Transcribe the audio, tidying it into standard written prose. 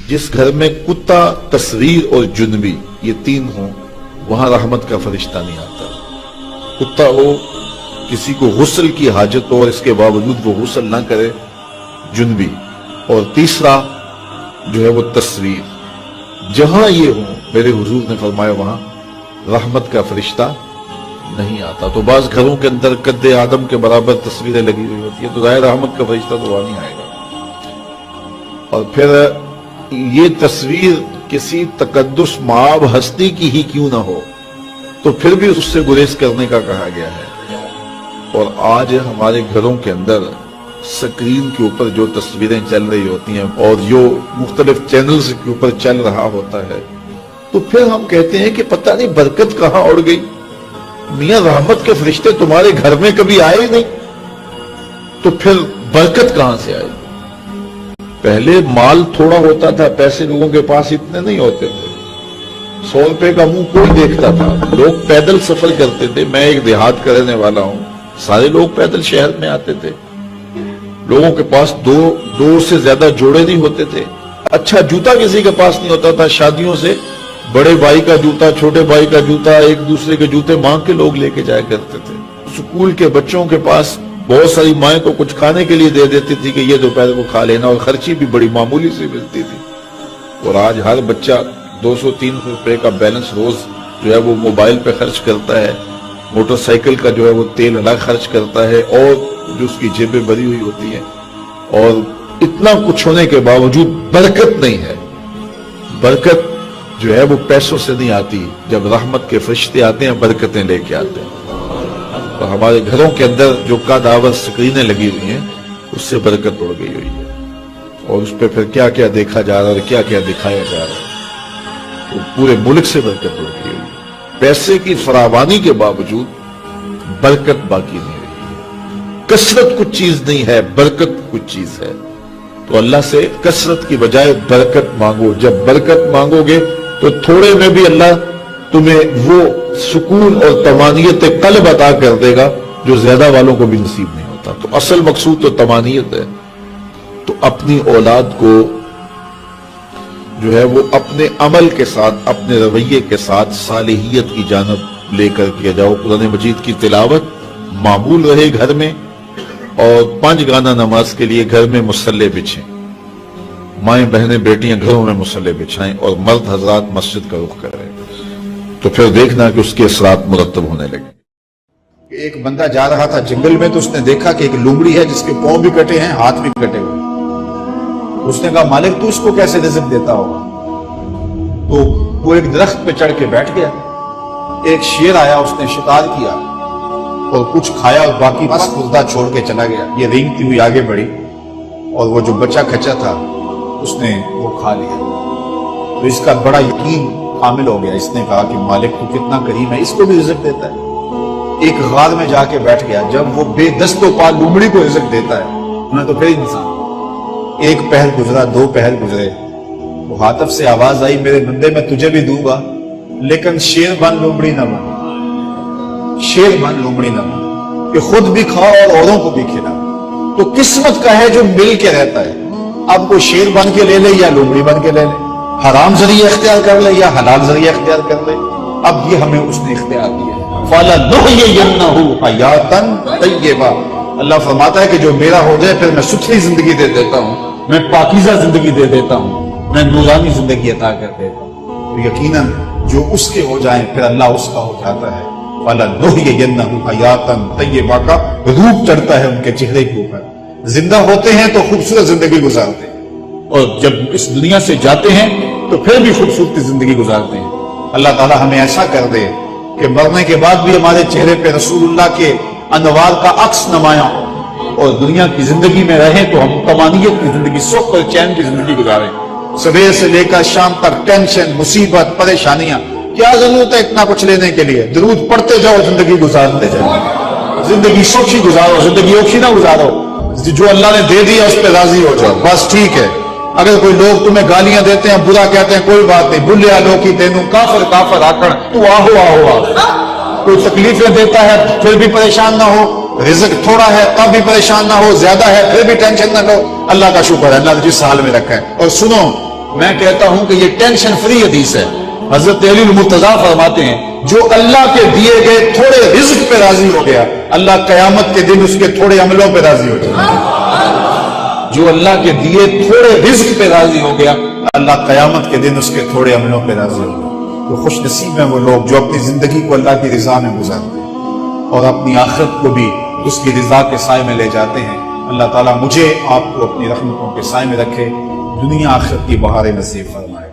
جس گھر میں کتا، تصویر اور جنبی یہ تین ہوں وہاں رحمت کا فرشتہ نہیں آتا۔ کتا ہو، کسی کو غسل کی حاجت ہو اور اس کے باوجود وہ غسل نہ کرے، جنبی، اور تیسرا جو ہے وہ تصویر، جہاں یہ ہوں میرے حضور نے فرمایا وہاں رحمت کا فرشتہ نہیں آتا۔ تو بعض گھروں کے اندر قد آدم کے برابر تصویریں لگی ہوئی ہوتی ہیں، تو ظاہر رحمت کا فرشتہ تو وہاں نہیں آئے گا۔ اور پھر یہ تصویر کسی تقدس مآب ہستی کی ہی کیوں نہ ہو تو پھر بھی اس سے گریز کرنے کا کہا گیا ہے۔ اور آج ہمارے گھروں کے اندر سکرین کے اوپر جو تصویریں چل رہی ہوتی ہیں اور جو مختلف چینلز کے اوپر چل رہا ہوتا ہے، تو پھر ہم کہتے ہیں کہ پتہ نہیں برکت کہاں اڑ گئی، میاں رحمت کے فرشتے تمہارے گھر میں کبھی آئے نہیں، تو پھر برکت کہاں سے آئی؟ پہلے مال تھوڑا ہوتا تھا، پیسے لوگوں کے پاس اتنے نہیں ہوتے تھے، 100 روپے کا منہ کوئی دیکھتا تھا، لوگ پیدل سفر کرتے تھے۔ میں ایک دیہات کا رہنے والا ہوں، سارے لوگ پیدل شہر میں آتے تھے، لوگوں کے پاس دو سے زیادہ جوڑے نہیں ہوتے تھے، اچھا جوتا کسی کے پاس نہیں ہوتا تھا، شادیوں سے بڑے بھائی کا جوتا، چھوٹے بھائی کا جوتا، ایک دوسرے کے جوتے مانگ کے لوگ لے کے جایا کرتے تھے۔ سکول کے بچوں کے پاس بہت ساری مائیں تو کچھ کھانے کے لیے دے دیتی تھی کہ یہ دوپہر کو کھا لینا، اور خرچی بھی بڑی معمولی سے ملتی تھی۔ اور آج ہر بچہ 200-300 روپے کا بیلنس روز جو ہے وہ موبائل پہ خرچ کرتا ہے، موٹر سائیکل کا جو ہے وہ تیل الگ خرچ کرتا ہے، اور جو اس کی جیبیں بھری ہوئی ہوتی ہیں، اور اتنا کچھ ہونے کے باوجود برکت نہیں ہے۔ برکت جو ہے وہ پیسوں سے نہیں آتی، جب رحمت کے فرشتے آتے ہیں برکتیں لے کے آتے ہیں۔ اور ہمارے گھروں کے اندر جو قدآور سکرینیں لگی ہوئی ہیں اس سے برکت اڑ گئی ہوئی ہے، اور اس پہ پھر کیا کیا دیکھا جا رہا ہے اور کیا کیا دکھایا جا رہا ہے، تو پورے ملک سے برکت اڑ گئی ہوئی ہے۔ پیسے کی فراوانی کے باوجود برکت باقی نہیں رہی۔ کثرت کچھ چیز نہیں ہے، برکت کچھ چیز ہے۔ تو اللہ سے کثرت کی بجائے برکت مانگو۔ جب برکت مانگو گے تو تھوڑے میں بھی اللہ تمہیں وہ سکون اور طمانینت قلب عطا کر دے گا جو زیادہ والوں کو بھی نصیب نہیں ہوتا۔ تو اصل مقصود تو طمانینت ہے۔ تو اپنی اولاد کو جو ہے وہ اپنے عمل کے ساتھ، اپنے رویے کے ساتھ صالحیت کی جانب لے کر کے جاؤ۔ قرآن مجید کی تلاوت معمول رہے گھر میں، اور 5 گانا نماز کے لیے گھر میں مصلے بچھیں، مائیں بہنیں بیٹیاں گھروں میں مصلے بچھائیں، اور مرد حضرات مسجد کا رخ کریں، تو پھر دیکھنا کہ اس کے اثرات مرتب ہونے لگے۔ ایک بندہ جا رہا تھا جنگل میں، تو اس نے دیکھا کہ ایک لومڑی ہے جس کے پاؤں بھی کٹے ہیں، ہاتھ بھی کٹے ہوئے۔ اس نے کہا مالک تو اس کو کیسے رزق دیتا ہوگا؟ تو وہ ایک درخت پہ چڑھ کے بیٹھ گیا۔ ایک شیر آیا، اس نے شکار کیا اور کچھ کھایا اور باقی بس خوردہ چھوڑ کے چلا گیا۔ یہ رینگتی ہوئی آگے بڑھی اور وہ جو بچہ کھچا تھا اس نے وہ کھا لیا۔ تو اس کا بڑا یقین حامل ہو گیا۔ اس نے کہا کہ مالک تو کتنا کریم ہے، اس کو بھی رزق دیتا ہے۔ ایک غار میں جا کے بیٹھ گیا۔ جب وہ بے دست و پا لومڑی کو رزق دیتا ہے، انہیں تو پھر انسان۔ ایک پہر گزرا، 2 پہر گزرے، وہ ہاتف سے آواز آئی میرے بندے میں تجھے بھی دوں گا، لیکن شیر بن لومڑی نہ بن، شیر بن لومڑی نہ بن، کہ خود بھی کھاؤ اور اوروں کو بھی کھلا۔ تو قسمت کا ہے جو مل کے رہتا ہے۔ اب کوئی شیر بن کے لے لے یا لومڑی بن کے لے لے، حرام ذریعہ اختیار کر لے یا حلال ذریعہ اختیار کر لے، اب یہ ہمیں اس نے اختیار دیا ہے۔ فَلَنُحْيِيَنَّهُ حَيَاتًا طَيِّبَةً، اللہ فرماتا ہے کہ جو میرا ہو جائے پھر میں ستھری زندگی دے دیتا ہوں، میں پاکیزہ زندگی دے دیتا ہوں، میں نورانی زندگی عطا کر دیتا ہوں۔ تو یقیناً جو اس کے ہو جائیں پھر اللہ اس کا ہو جاتا ہے۔ فَلَنُحْيِيَنَّهُ حَيَاتًا طَيِّبَةً کا روپ چڑھتا ہے ان کے چہرے کے اوپر۔ زندہ ہوتے ہیں تو خوبصورت زندگی گزارتے ہیں، اور جب اس دنیا سے جاتے ہیں تو پھر بھی خوبصورت زندگی گزارتے ہیں۔ اللہ تعالی ہمیں ایسا کر دے کہ مرنے کے بعد بھی ہمارے چہرے پہ رسول اللہ کے انوار کا عکس نمایاں ہو، اور دنیا کی زندگی میں رہیں تو ہم طمانینت کی زندگی، سکھ اور چین کی زندگی گزاریں۔ صبح سے لے کر شام تک ٹینشن، مصیبت، پریشانیاں، کیا ضرورت ہے اتنا کچھ لینے کے لیے؟ درود پڑھتے جاؤ، زندگی گزارتے جاؤ، زندگی سوچی گزارو، زندگی اوکھی نہ گزارو۔ جو اللہ نے دے دیا اس پہ راضی ہو جاؤ، بس ٹھیک ہے۔ اگر کوئی لوگ تمہیں گالیاں دیتے ہیں، برا کہتے ہیں، کوئی بات نہیں، بھلیا لوکی تینوں کافر کافر آکڑ، تو آہو آہو آہو۔ کوئی تکلیفیں دیتا ہے پھر بھی پریشان نہ ہو، رزق تھوڑا ہے تب بھی پریشان نہ ہو، زیادہ ہے پھر بھی ٹینشن نہ لو۔ اللہ کا شکر ہے، اللہ نے جس حال میں رکھا ہے۔ اور سنو، میں کہتا ہوں کہ یہ ٹینشن فری حدیث ہے. حضرت علی المرتضیٰ فرماتے ہیں جو اللہ کے دیے گئے تھوڑے رزق پہ راضی ہو گیا اللہ قیامت کے دن اس کے تھوڑے عملوں پہ راضی ہو جائے. جو اللہ کے دیے تھوڑے رزق پہ راضی ہو گیا اللہ قیامت کے دن اس کے تھوڑے عملوں پہ راضی ہو گیا. تو خوش نصیب ہیں وہ لوگ جو اپنی زندگی کو اللہ کی رضا میں گزارتے ہیں اور اپنی آخرت کو بھی اس کی رضا کے سائے میں لے جاتے ہیں. اللہ تعالیٰ مجھے آپ کو اپنی رحمتوں کے سائے میں رکھے, دنیا آخرت کی بہاریں نصیب فرمائے.